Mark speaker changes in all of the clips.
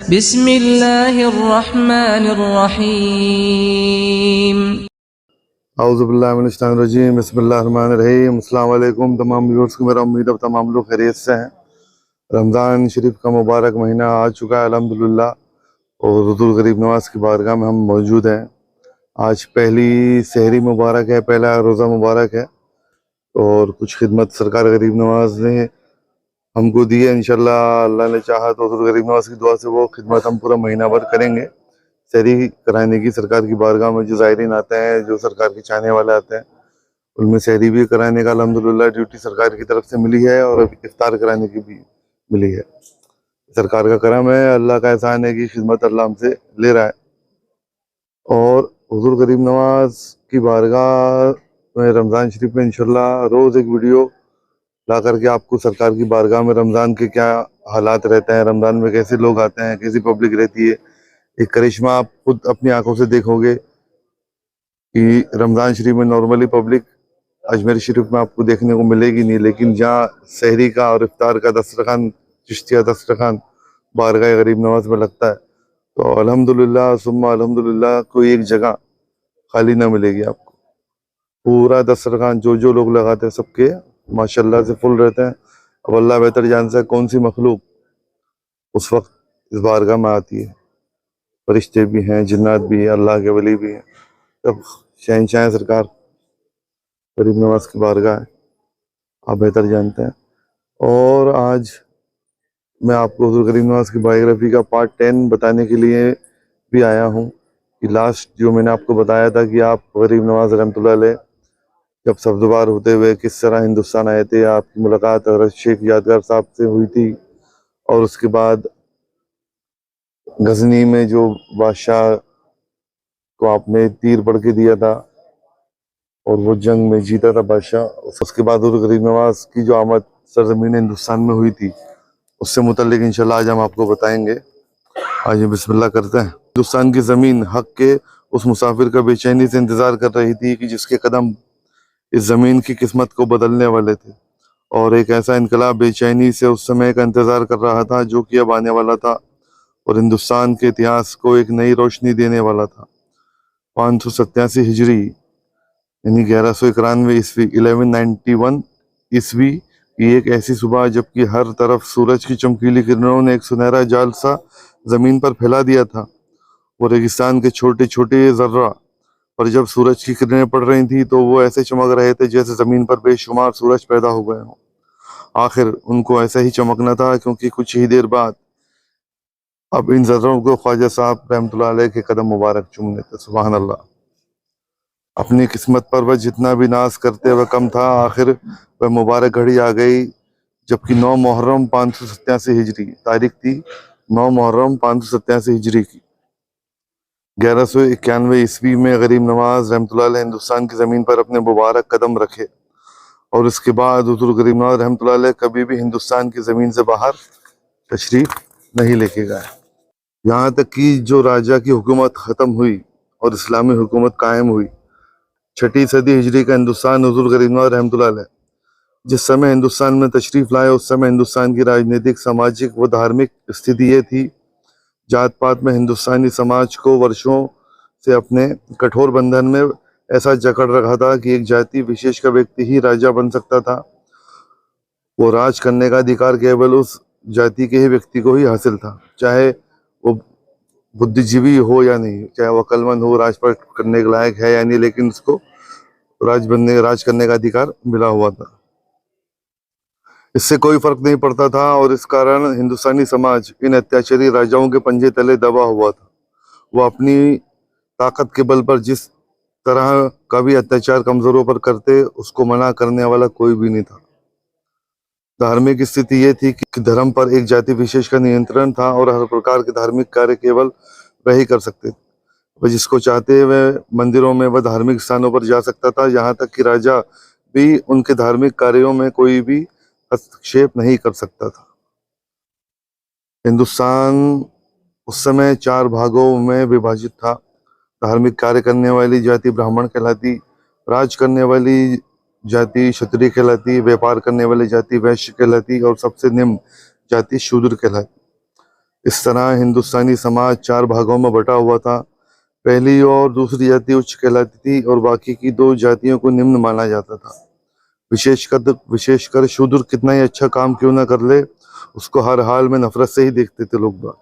Speaker 1: बिस्मिल्लाहिर्रहमानिर्रहीम।
Speaker 2: औज़ुबिल्लाहिमिनश्शैतानिर्रजीम बिस्मिल्लाहिर्रहमानिर्रहीम। अस्सलाम वालेकुम तमाम व्यूअर्स को मेरा उम्मीद है तमाम लोग खैरियत से हैं। रमज़ान शरीफ का मुबारक महीना आ चुका है अल्हम्दुलिल्लाह, और हुज़ूर गरीब नवाज़ की बारगाह में हम मौजूद हैं। आज पहली सहरी मुबारक है, पहला रोज़ा मुबारक है, और कुछ खिदमत सरकार गरीब नवाज़ ने हमको दी है। इंशाल्लाह अल्लाह ने चाहा तो हुज़ूर गरीब नवाज़ की दुआ से वो खिदमत हम पूरा महीना भर करेंगे। सहरी कराने की सरकार की बारगाह में जो ज़ायरीन आते हैं, जो सरकार के चाहने वाले आते हैं, उनमें सहरी भी कराने का अल्हम्दुलिल्लाह ड्यूटी सरकार की तरफ से मिली है, और इफ्तार कराने की भी मिली है। सरकार का करम है, अल्लाह का एहसान है कि खिदमत अल्लाह हमसे ले रहा है। और हुज़ूर गरीब नवाज की बारगाह में रमज़ान शरीफ में इंशाल्लाह रोज़ एक वीडियो ला करके आपको सरकार की बारगाह में रमज़ान के क्या हालात रहते हैं, रमज़ान में कैसे लोग आते हैं, कैसी पब्लिक रहती है, एक करिश्मा आप खुद अपनी आंखों से देखोगे कि रमज़ान शरीफ में नॉर्मली पब्लिक अजमेर शरीफ में आपको देखने को मिलेगी नहीं, लेकिन जहाँ सहरी का और इफ्तार का दस्तरखान, चिश्तिया दस्तरखान बारगाह गरीब नवाज में लगता है, तो अल्हम्दुलिल्लाह सुम्मा अल्हम्दुलिल्लाह कोई एक जगह खाली ना मिलेगी आपको। पूरा दस्तरखान जो जो लोग लगाते हैं सबके माशाल्लाह से फुल रहते हैं। अब अल्लाह बेहतर जानता है कौन सी मखलूक उस वक्त इस बारगाह में आती है। फरिश्ते भी हैं, जिन्नात भी हैं, अल्लाह के वली भी हैं, सब शहंशाह सरकार गरीब नवाज की बारगाह है, आप बेहतर जानते हैं। और आज मैं आपको हुज़ूर गरीब नवाज की बायोग्राफी का पार्ट 10 बताने के लिए भी आया हूँ कि लास्ट जो मैंने आपको बताया था कि आप गरीब नवाज रहमतुल्लाह अलैह जब सब्ज़वार होते हुए किस तरह हिंदुस्तान आए थे, आपकी मुलाकात हज़रत शेख यादगार साहब से हुई थी, और उसके बाद गजनी में जो बादशाह को आपने तीर पढ़ के दिया था और वो जंग में जीता था बादशाह, उसके बाद हुज़ूर गरीब नवाज की जो आमद सरजमीन हिंदुस्तान में हुई थी, उससे मुतल्लिक इंशाल्लाह आज हम आपको बताएंगे। आज बिस्मिल्लाह करते हैं। हिंदुस्तान की ज़मीन हक के उस मुसाफिर का बेचैनी से इंतज़ार कर रही थी कि जिसके कदम इस ज़मीन की किस्मत को बदलने वाले थे, और एक ऐसा इनकलाब बेचैनी से उस समय का इंतज़ार कर रहा था जो कि अब आने वाला था और हिंदुस्तान के इतिहास को एक नई रोशनी देने वाला था। 587 हिजरी यानी 1191 ईस्वी 1191 ईस्वी की एक ऐसी सुबह जबकि हर तरफ सूरज की चमकीली किरणों ने एक सुनहरा जाल सा जमीन पर फैला दिया था। वो रेगिस्तान के छोटे छोटे जर्रा पर जब सूरज की किरणें पड़ रही थी तो वो ऐसे चमक रहे थे जैसे जमीन पर बेशुमार सूरज पैदा हो गए हों। आखिर उनको ऐसा ही चमकना था क्योंकि कुछ ही देर बाद अब इन जर्रों को ख्वाजा साहब रहमतुल्लाह अलैह के कदम मुबारक चूमने थे। सुभान अल्लाह। अपनी किस्मत पर वह जितना भी नाज करते वह कम था। आखिर वह मुबारक घड़ी आ गई जबकि 9 मुहर्रम 587 हिजरी तारीख थी, 9 मुहर्रम 587 हिजरी की 1191 ईस्वी में गरीब नवाज रहमतुल्लाह अलैह हिंदुस्तान की ज़मीन पर अपने मुबारक कदम रखे, और उसके बाद हुज़ूर गरीब नवाज रहमतुल्लाह अलैह कभी भी हिंदुस्तान की ज़मीन से बाहर तशरीफ नहीं लेके गए। यहाँ तक कि जो राजा की हुकूमत ख़त्म हुई और इस्लामी हुकूमत कायम हुई, 6ठी सदी हिजरी का हिंदुस्तान हुज़ूर गरीब नवाज रहमतुल्लाह अलैह जिस समय हिंदुस्तान में तशरीफ़ लाए, उस समय हिंदुस्तान की राजनीतिक, सामाजिक व धार्मिक स्थिति ये थी, जात पात में हिंदुस्तानी समाज को वर्षों से अपने कठोर बंधन में ऐसा जकड़ रखा था कि एक जाति विशेष का व्यक्ति ही राजा बन सकता था। वो राज करने का अधिकार केवल उस जाति के ही व्यक्ति को ही हासिल था, चाहे वो बुद्धिजीवी हो या नहीं, चाहे वो अक्लमंद हो, राजपाट करने के लायक है या नहीं, लेकिन उसको राज करने का अधिकार मिला हुआ था। इससे कोई फर्क नहीं पड़ता था, और इस कारण हिंदुस्तानी समाज इन अत्याचारी राजाओं के पंजे तले दबा हुआ था। वो अपनी ताकत के बल पर जिस तरह का भी अत्याचार कमजोरों पर करते, उसको मना करने वाला कोई भी नहीं था। धार्मिक स्थिति ये थी कि धर्म पर एक जाति विशेष का नियंत्रण था, और हर प्रकार के धार्मिक कार्य केवल वही कर सकते थे। वह जिसको चाहते वह मंदिरों में व धार्मिक स्थानों पर जा सकता था, यहाँ तक कि राजा भी उनके धार्मिक कार्यों में कोई भी हस्तक्षेप नहीं कर सकता था। हिंदुस्तान उस समय 4 भागों में विभाजित था। धार्मिक कार्य करने वाली जाति ब्राह्मण कहलाती, राज करने वाली जाति क्षत्रिय कहलाती, व्यापार करने वाली जाति वैश्य कहलाती, और सबसे निम्न जाति शूद्र कहलाती। इस तरह हिंदुस्तानी समाज 4 भागों में बटा हुआ था। पहली और दूसरी जाति उच्च कहलाती थी और बाकी की 2 जातियों को निम्न माना जाता था। विशेषकर शूद्र कितना ही अच्छा काम क्यों ना कर ले, उसको हर हाल में नफरत से ही देखते थे लोग बाग,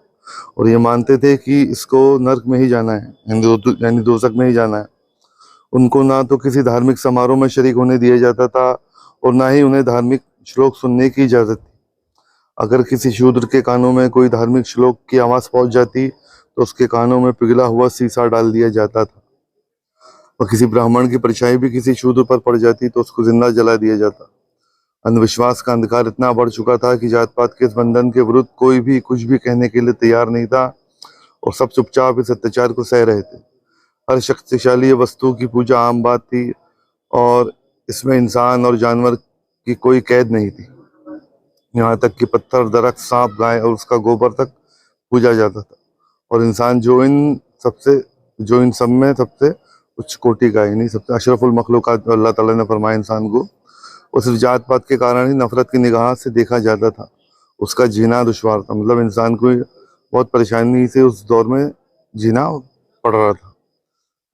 Speaker 2: और ये मानते थे कि इसको नर्क में ही जाना है, यानी दोजख में ही जाना है। उनको ना तो किसी धार्मिक समारोह में शरीक होने दिया जाता था और ना ही उन्हें धार्मिक श्लोक सुनने की इजाजत थी। अगर किसी शूद्र के कानों में कोई धार्मिक श्लोक की आवाज पहुंच जाती तो उसके कानों में पिघला हुआ सीसा डाल दिया जाता था, और किसी ब्राह्मण की परछाई भी किसी शूद्र पर पड़ जाती तो उसको जिंदा जला दिया जाता। अंधविश्वास का अंधकार इतना बढ़ चुका था कि जात पात के इस बंधन के विरुद्ध कोई भी कुछ भी कहने के लिए तैयार नहीं था और सब चुपचाप इस अत्याचार को सह रहे थे। हर शक्तिशाली वस्तु की पूजा आम बात थी और इसमें इंसान और जानवर की कोई कैद नहीं थी। यहाँ तक कि पत्थर, दरख्त, सांप, गाय और उसका गोबर तक पूजा जाता था। और इंसान जो इन सब में सबसे उच्च कोटि का, यानी सबसे अशरफुल मखलूकात अल्लाह ताला ने फरमाया इंसान को, वो सिर्फ जात पात के कारण ही नफरत की निगाह से देखा जाता था। उसका जीना दुश्वार था, मतलब इंसान को बहुत परेशानी से उस दौर में जीना पड़ रहा था।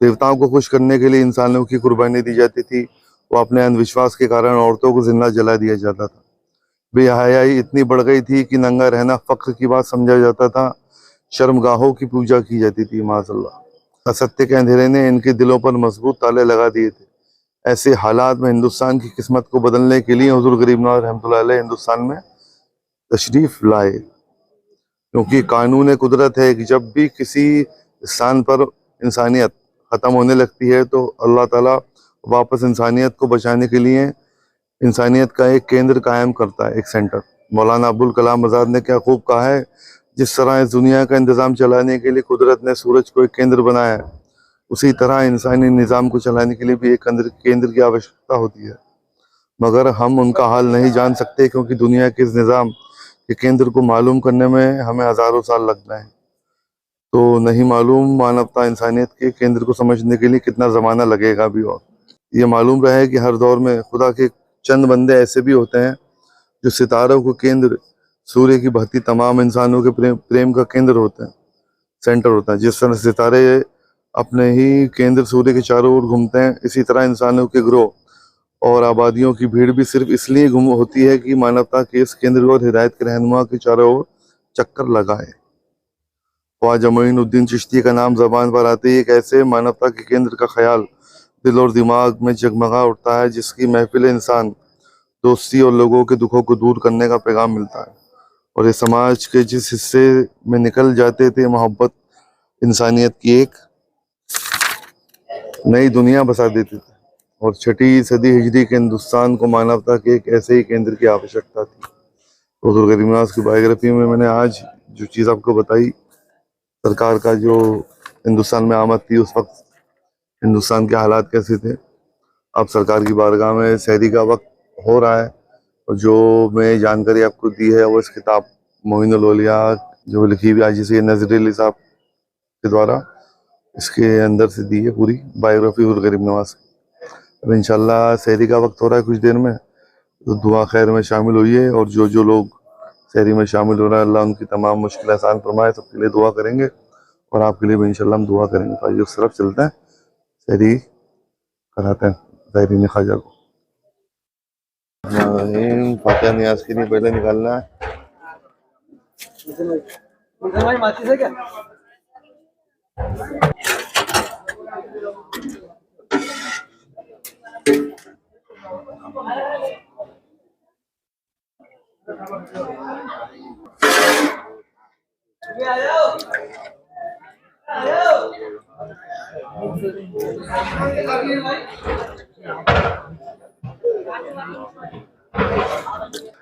Speaker 2: देवताओं को खुश करने के लिए इंसानों की कुर्बानी दी जाती थी। वो अपने अंधविश्वास के कारण औरतों को जिंदा जला दिया जाता था। बेहयाई इतनी बढ़ गई थी कि नंगा रहना फख्र की बात समझा जाता था। शर्मगाहों की पूजा की जाती थी। माज़अल्लाह, असत्य के अंधेरे ने इनके दिलों पर मजबूत ताले लगा दिए थे। ऐसे हालात में हिंदुस्तान की किस्मत को बदलने के लिए हुजूर गरीब नवाज रहमतुल्लाह अलैह हिंदुस्तान में तशरीफ लाए, क्योंकि कानून कुदरत है कि जब भी किसी स्थान पर इंसानियत ख़त्म होने लगती है तो अल्लाह ताला वापस इंसानियत को बचाने के लिए इंसानियत का एक केंद्र कायम करता है, एक सेंटर। मौलाना अबुल कलाम आज़ाद ने क्या खूब कहा है, जिस तरह इस दुनिया का इंतज़ाम चलाने के लिए कुदरत ने सूरज को एक केंद्र बनाया है, उसी तरह इंसानी निज़ाम को चलाने के लिए भी एक केंद्र की आवश्यकता होती है। मगर हम उनका हाल नहीं जान सकते, क्योंकि दुनिया के इस निज़ाम के केंद्र को मालूम करने में हमें हज़ारों साल लग जाएं। तो नहीं मालूम मानवता इंसानियत के केंद्र को समझने के लिए कितना ज़माना लगेगा भी। और ये मालूम रहे कि हर दौर में खुदा के चंद बंदे ऐसे भी होते हैं जो सितारों को केंद्र, सूर्य की भांति तमाम इंसानों के प्रेम का केंद्र होते हैं, सेंटर होता है। जिस तरह सितारे अपने ही केंद्र सूर्य के चारों ओर घूमते हैं, इसी तरह इंसानों के ग्रोह और आबादियों की भीड़ भी सिर्फ इसलिए घूम होती है कि मानवता के इस केंद्र और हिदायत के रहनुमा के चारों ओर चक्कर लगाए। ख्वाजा मोइनुद्दीन चिश्ती का नाम जबान पर आते ही एक ऐसे मानवता के केंद्र का ख्याल दिल और दिमाग में जगमगा उठता है, जिसकी महफिल इंसान दोस्ती और लोगों के दुखों को दूर करने का पैगाम मिलता है। और ये समाज के जिस हिस्से में निकल जाते थे, मोहब्बत इंसानियत की एक नई दुनिया बसा देते थे। और 6वीं सदी हिजरी के हिंदुस्तान को मानवता के एक ऐसे ही केंद्र की आवश्यकता थी। हुजूर गरीब नवाज की बायोग्राफी में मैंने आज जो चीज़ आपको बताई, सरकार का जो हिंदुस्तान में आमद थी, उस वक्त हिंदुस्तान के हालात कैसे थे। अब सरकार की बारगाह में सहरी का वक्त हो रहा है, और जो मैं जानकारी आपको दी है वो इस किताब मोइनुल औलिया जो लिखी हुई आज से नजर अली साहब के द्वारा, इसके अंदर से दी है पूरी बायोग्राफी हुजूर गरीब नवाज। अब इंशाल्लाह सहरी का वक्त हो रहा है कुछ देर में, तो दुआ खैर में शामिल हुई है। और जो जो लोग सहरी में शामिल हो रहे हैं, अल्लाह उनकी तमाम मुश्किल आसान फरमाए। सबके लिए दुआ करेंगे और आपके लिए भी इंशाल्लाह हम दुआ करेंगे। तो आइए उस तरफ चलते हैं, सहरी कराते हैं ज़ायरीन ख्वाजा को। फातिहा नियाज के लिए पहले निकालना है।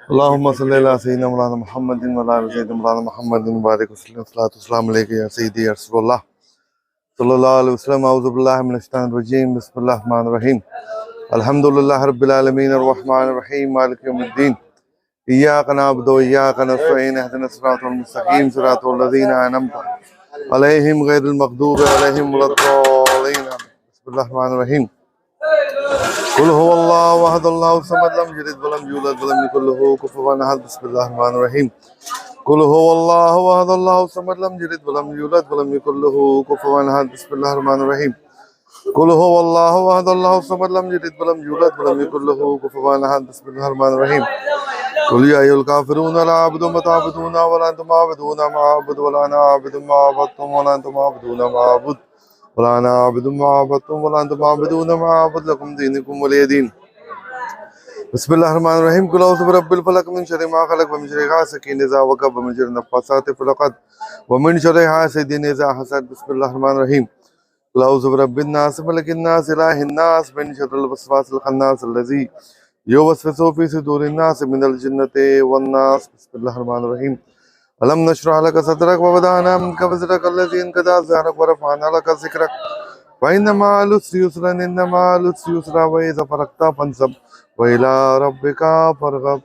Speaker 2: अल्लाहुम्मा सल्ली अला सय्यिदिना मौलाना मुहम्मदिन व अला आलि सय्यिदिना मौलाना मुहम्मदिन बारिक वसल्लम सल्लल्लाहु वस्सलाम अलैका या सय्यिदी या रसूलल्लाह सल्लल्लाहु अलैहि वसल्लम। औज़ु बिल्लाहि मिनश शैतानिर रजीम, बिस्मिल्लाहिर रहमानिर रहीम। अल्हम्दुलिल्लाहि रब्बिल आलमीन अर्रहमानिर रहीम मालिकि यौमिद्दीन। इय्याका नअबुदु व इय्याका नस्तईन इहदिनस सिरातल मुस्तकीम सिरातल लज़ीना अनअमता अलैहिम गैरिल मग़दूबि अलैहिम वलद्दालीन। बिस्मिल्लाहिर रहमानिर रहीम। कुल हुवल्लाहु अहद अल्लाहु समद लम यलिद व लम यूलद व लम यकुल लहू कुफुवन अहद। बिस्मिल्लाहिर रहमानिर रहीम। कुल हुवल्लाहु अहद अल्लाहु समद लम यलिद वलम यूलद वलम यकुल लहू कुफुवन अहद बिस्मिल्लाहिर रहमानिर रहीम कुल हुवल्लाहु अहद अल्लाहु समद लम यलिद वलम यूलद वलम यकुल लहू कुफुवन अहद बिस्मिल्लाहिर रहमानिर रहीम कुल या अय्युहल काफिरून ला अअबुदु मा तअबुदून वला अंतुम आबिदून मा अअबुदु वला अना आबिदु मा अबदतुम वला अंतुम आबिदून मा अअबुदु वला अना आबिदु मा अबदतुम वला अंतुम आबिदून मा अअबुदु लकुम दीनुकुम वलिय दीन बिस्मिल्लाहिर्रहमानिर्रहीम कुल औज़ु बिरब्बिल फलक मिन शर्रि मा खलक व मिन शर्रि गासिकिन इज़ा वक़ब व मिन शर्रि नफ़्फ़ासाति फ़िल उक़द व मिन शर्रि हासिदिन इज़ा हसद बिस्मिल्लाहिर्रहमानिर्रहीम कुल औज़ु बिरब्बिन नास मलिकिन नास इलाहिन नास मिन शर्रिल वसवासिल खन्नास अल्लज़ी युवस्विसु फ़ी सुदूरिन नास मिनल जिन्नति वन नास बिस्मिल्लाहिर्रहमानिर्रहीम अलम नशरह लक सदरक व वदअना अन्का वज़रक अल्लज़ी अनक़ज़ा ज़हरक व रफ़अना लक ज़िक्रक व इन्न मअल उसरि युस्रन इन्न मअल उसरि युस्रा व इज़ा फ़रग़ता फंसब व इला रब्बिका फ़रग़ब।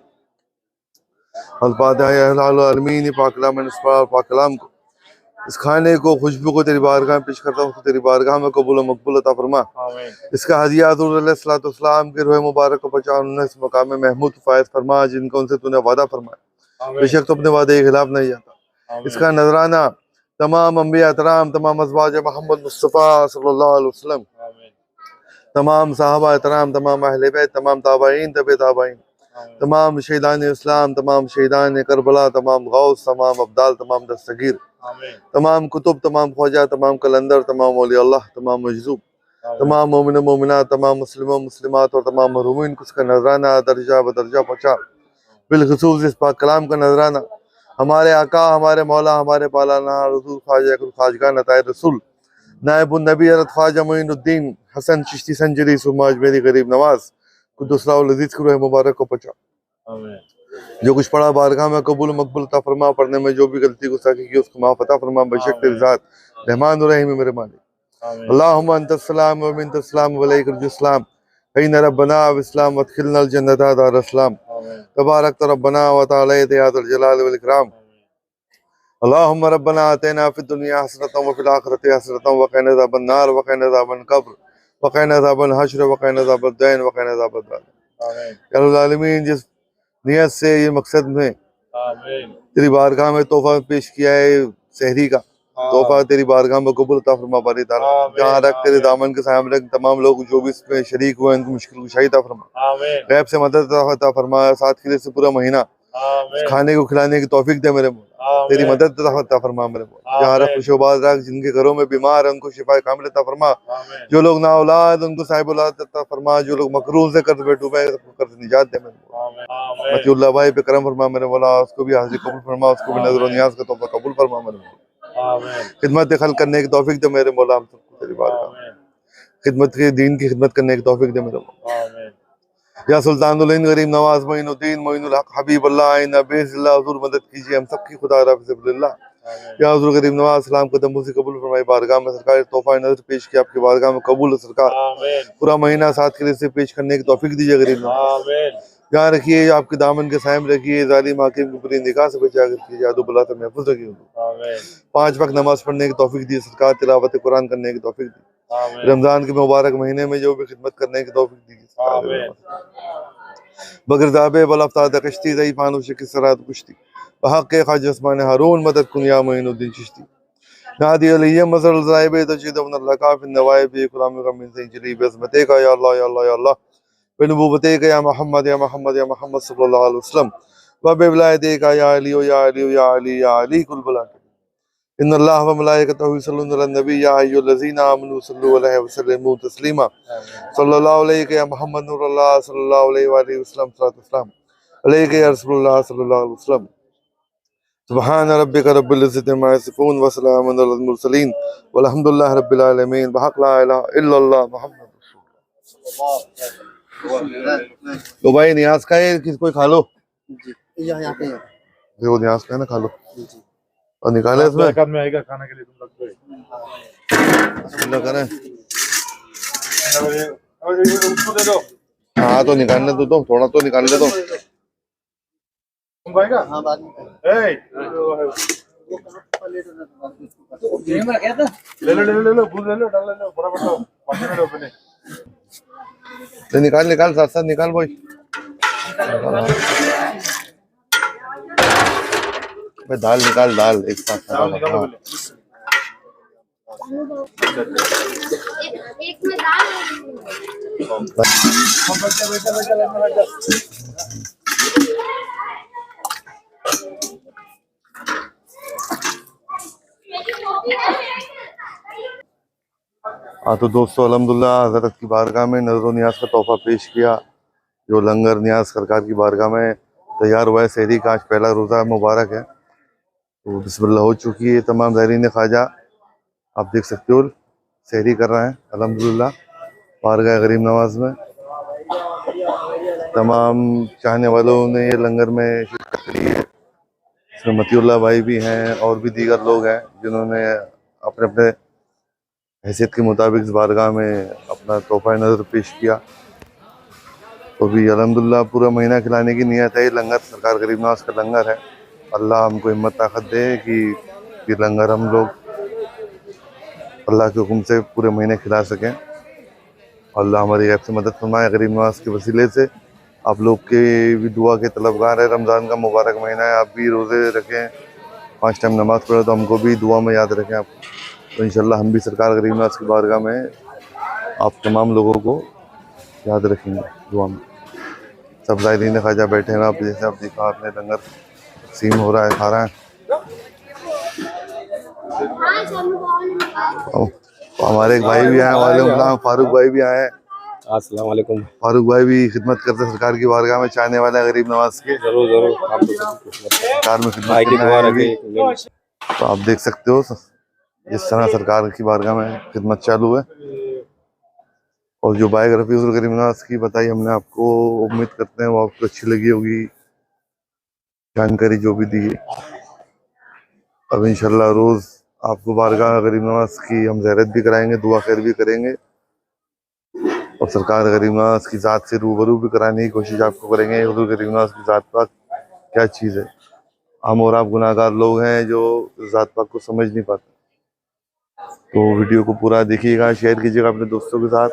Speaker 2: अल-फ़ातिहा। या अल-आलमीन पाक कलाम में पाक कलाम को इस खाने को खुशबू को तेरी बारगाह में पेश करता हूँ, तेरी बारगाह में कबूल व मकबूल अता फरमा। इसका हदिया हुज़ूर अलैहिस्सलाम के रूह मुबारक को पहुंचा, उन्हें इस मकाम में महमूद फायद फरमा जिनका उनसे तूने वादा फरमाया, बेशक तो अपने वादे के खिलाफ नहीं जाता। इसका नजराना तमाम अंबिया तराम, तमाम अज़वाज मोहम्मद मुस्तफ़ा सल्लल्लाहु अलैहि वसल्लम, तमाम साहबा तराम, तमाम अहले बैत, तमाम ताबईन, तबे ताबईन, तमाम शहीदान इस्लाम, तमाम शहीदान करबला, तमाम गौस, तमाम अब्दाल, तमाम दस्तगीर, तमाम कुतुब, तमाम ख्वाजा, तमाम कलंदर, तमाम औलिया अल्लाह, तमाम मजज़ूब, तमाम मोमिन मोमिनात, तमाम मुस्लिमों मुस्लिमात और तमाम महरूमीन को उसका नजराना दर्जा बदर्जा पहुँचा। बिलखुसूस इस पाक कलाम का नजराना हमारे आका, हमारे मौला, हमारे पालाना रसूल ख्वाजा खाजगा नताए रसूल नायबुन नबी हज़रत ख्वाजा मोइनुद्दीन हसन चिश्ती संजरी सुमाज मेरी गरीब नवाज को दूसरा लजीज को मुबारक को पहुँचा। जो कुछ पढ़ा बारगाह में कबूल मकबूल अता फरमा, पढ़ने में जो भी गलती गुस्ताखी की उसको माफ़ अता फरमा, बेशक तेरी ज़ात रहमान और रहीम मेरे मालिक। अल्लाहुम्मा अंतस सलाम व मिनतस सलाम व अलैकुल सलाम इन रब्बना व इस्लाम वदखिलना जन्नत दार इस्लाम तबारक रब्बना व तआला या ज़ल जलाल वल इकराम। अल्लाहुम्मा रब्बना आतिना फिद दुनिया हसनतन व फिल आखिरति हसनतन व क़िना अज़ाबन नार व क़िना अज़ाबल क़ब्र व क़िना अज़ाबल हश्र व क़िना अज़ाबद दैन व क़िना अज़ाबद नार। या रब्बुल आलमीन, जिस नियत से ये मकसद में तेरी बारगाह में तोहफा पेश किया है सहरी का तोहफा, तेरी बारगाह में कबूल अता फरमा बारी ताला। जहाँ रख तेरे दामन के सामने रख, तमाम लोग जो भी इसमें शरीक हुए उनको मुश्किल कुशाई अता फरमा, गैब से मदद अता फरमा। साथ के लिए से पूरा महीना खाने को खिलाने की तौफीक दे मेरे मौला, तेरी मदद अता फरमा मेरे मौला। जहाँ रख खुशोबाज रख, जिनके घरों में बीमार है उनको शिफा कामिल अता फरमा, जो लोग ना औलाद उनको साहिब औलाद अता फरमा, जो लोग मकरूज से कर्ज में डूबे सबको कर्ज निजात दे मेरे मौला। मतीउल्लाह भाई पे करम फरमा मेरे मौला, उसको भी हाजिर कबूल फरमा, उसको भी नजर नियाज का तोहफा कबूल फरमा मेरे मौला। खिदमत खल करने की तौफीक दे मेरे मौला, हम सबको तेरी बारगाह में खिदमत के दीन की खिदमत करने की तौफीक दे मेरे मौला। या सुल्तानुल हिंद गरीब नवाज मोइनुद्दीन मोइनुल हक हबीबुल्लाह आइन बेज़िल्लाह हुजूर मदद कीजिए हम सबकी खुदा रफ़िज़िल्लाह। या हुजूर गरीब नवाज सलाम कदम से कबूल फरमाई, बारगाह में सरकार तोहफा नजर पेश किया आपकी बारगाह में कबूल सरकार। पूरा महीना साथ के लिए से पेश करने की तौफीक दीजिए गरीब नवाज। यहाँ रखिए आपके दामन के सायम रखिए, जालिम हाकिम की पूरी निगाह से बचा रखिए, जादू बला से महफूज रखिए। 5 वक्त नमाज पढ़ने की तौफीक दी सरकार, तिलावत कुरान करने की तौफीक दी, रमजान के मुबारक महीने में जो भी खिदमत करने की तौफीक दी बगर दाबे बलफ्ताद कश्ती ज़ई फानुश की सरात कुश्ती बहक़ ख़ाज उस्मान हारून मदद कुनिया मोइनुद्दीन चिश्ती नादी अलैहि मज़ल ज़ाइबे तजीद वन लकाफ़ नवाइब कुराम रमिन से जली बेज़मते का या अल्लाह या अल्लाह या अल्लाह बेनबुवते का या मोहम्मद या मोहम्मद या मोहम्मद सल्लल्लाहु अलैहि वसल्लम व बेवलायते का या अली या अली या अली या अली कुल बला इन्नल्लाह व मलाइकतहु युसल्लूना अलन नबी या अय्युहल्लज़ीना आमनू सल्लु अलैहि व सल्लिमू तस्लीमा सल्लल्लाहु अलैहि या मोहम्मद नूरुल्लाह सल्लल्लाहु अलैहि व आलिहि वसल्लम सल्लल्लाहु अलैहि या रसूलुल्लाह सल्लल्लाहु अलैहि वसल्लम। सुब्हान रब्बिका रब्बिल इज़्ज़ति अम्मा यसिफून व सलामुन अलल मुरसलीन वल्हम्दुलिल्लाहि रब्बिल आलमीन। बहक़ ला इलाहा इल्लल्लाह मुहम्मद रसूलुल्लाह। तो भाई नियाज़ का है किसी कोई खा लो जी, यहाँ पे देखो नियाज़ का है ना, खा लो और निकाले इसमें में आएगा खाने के लिए, तुम रख दो करें उसको दे दो। हाँ तो निकालने दो, थोड़ा तो निकालने दो। हाँ बाद में ले लो ले लो भूल ले लो डाल ले लो बड़ा बड़ा पानी में डूबने निकाल निकाल साथ साथ निकाल भाई। मैं दाल निकाल, दाल एक साथ
Speaker 3: दाल
Speaker 2: निकाल।
Speaker 3: निकालो
Speaker 2: हाँ।
Speaker 3: पहले। एक में दाल बैठा बैठा बैठा लाइन में बैठा।
Speaker 2: हाँ तो दोस्तों, अल्हम्दुलिल्लाह हज़रत की बारगाह में नज़र नियाज का तोहफा पेश किया, जो लंगर नियाज सरकार की बारगाह में तैयार हुआ है। सहरी का आज पहला रोज़ा मुबारक है, तो बिस्मिल्लाह हो चुकी है। तमाम ज़ायरीन ख्वाजा आप देख सकते हो सहरी कर रहे हैं अल्हम्दुलिल्लाह बारगाह गरीब नवाज में। तमाम चाहने वालों ने ये लंगर में शिरकत करी है। इसमें मतीउल्लाह भाई भी हैं और भी दीगर लोग हैं जिन्होंने अपने अपने हैसियत के मुताबिक इस बारगाह में अपना तोहफा नज़र पेश किया। तो भी अल्हम्दुलिल्लाह पूरा महीना खिलाने की नियत है। ये लंगर सरकार गरीब नवाज का लंगर है। अल्लाह हमको हिम्मत ताकत दे कि ये लंगर हम लोग अल्लाह के हुक्म से पूरे महीने खिला सकें। अल्लाह हमारी ऐप से मदद फरमाए गरीब नवाज के वसीले से। आप लोग के भी दुआ के तलबगार है। रमज़ान का मुबारक महीना है, आप भी रोज़े रखें, 5 टाइम नमाज़ पढ़ें, तो हमको भी दुआ में याद रखें आप। तो इंशाल्लाह हम भी सरकार गरीब नवाज की बारगाह में आप तमाम लोगों को याद रखेंगे दुआ में। सब ज़ायरीन ख्वाजा बैठे हैं, आप जैसे आप देखा आपने लंगर तक़सीम हो रहा है, खा रहा है। तो हमारे एक भाई भी आए, वालेकुम फारूक भाई भी आए हैं।
Speaker 4: अस्सलाम वालेकुम।
Speaker 2: फारूक भाई भी खिदमत करते हैं सरकार की बारगाह में, चाहने वाले हैं गरीब नवाज के।
Speaker 4: जरूर जरूर आप तो
Speaker 2: सरकार में खिदमत
Speaker 4: भाई की
Speaker 2: करने
Speaker 4: दुआ
Speaker 2: आए हैं
Speaker 4: रखे।
Speaker 2: भी। तो आप देख सकते हो जिस तरह सरकार की बारगाह में खिदमत चालू है। और जो बायोग्राफी हुज़ूर गरीब नवाज की बताई हमने आपको, उम्मीद करते हैं वो आपको अच्छी लगी होगी, जानकारी जो भी दी है। अब इंशाल्लाह रोज़ आपको बारगाह गरीब नवाज की हम ज़ियारत भी कराएंगे, दुआ खैर भी करेंगे, और सरकार गरीब नवाज की ज़ात से रूबरू भी कराने की कोशिश आपको करेंगे। हुज़ूर गरीब नवाज की ज़ात पाक क्या चीज़ है, हम और आप गुनाहगार लोग हैं जो ज़ात पाक को समझ नहीं पाते। तो वीडियो को पूरा देखिएगा, शेयर कीजिएगा अपने दोस्तों के साथ।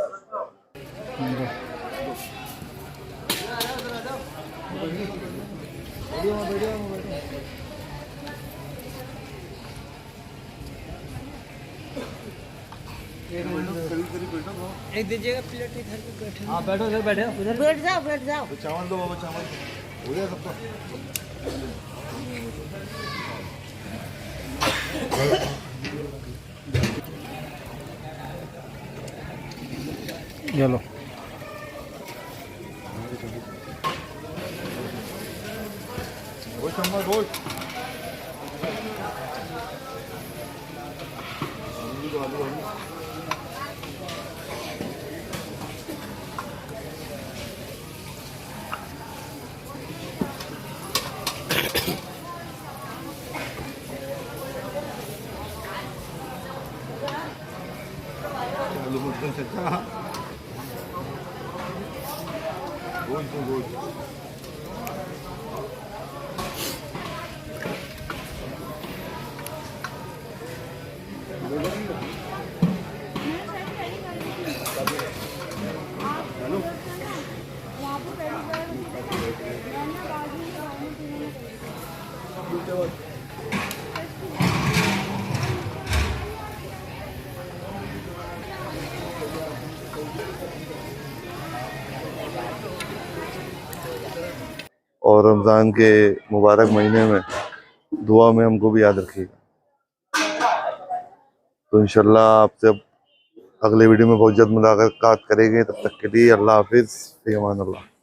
Speaker 5: एक दीजिएगा प्लेट इधर पे बैठे।
Speaker 3: हाँ बैठो सर, बैठे
Speaker 5: उधर बैठ जाओ, बैठ जाओ।
Speaker 3: तो चावल दो बाबा, चावल हो गया सबका।
Speaker 5: चलो
Speaker 3: वो चम्मच बोल।
Speaker 2: और रमज़ान के मुबारक महीने में दुआ में हमको भी याद रखिएगा। तो इंशाल्लाह आपसे अब अगले वीडियो में बहुत जल्द मुलाकात करेंगे। तब तक के लिए अल्लाह हाफिज़, फ़ी अमान अल्लाह।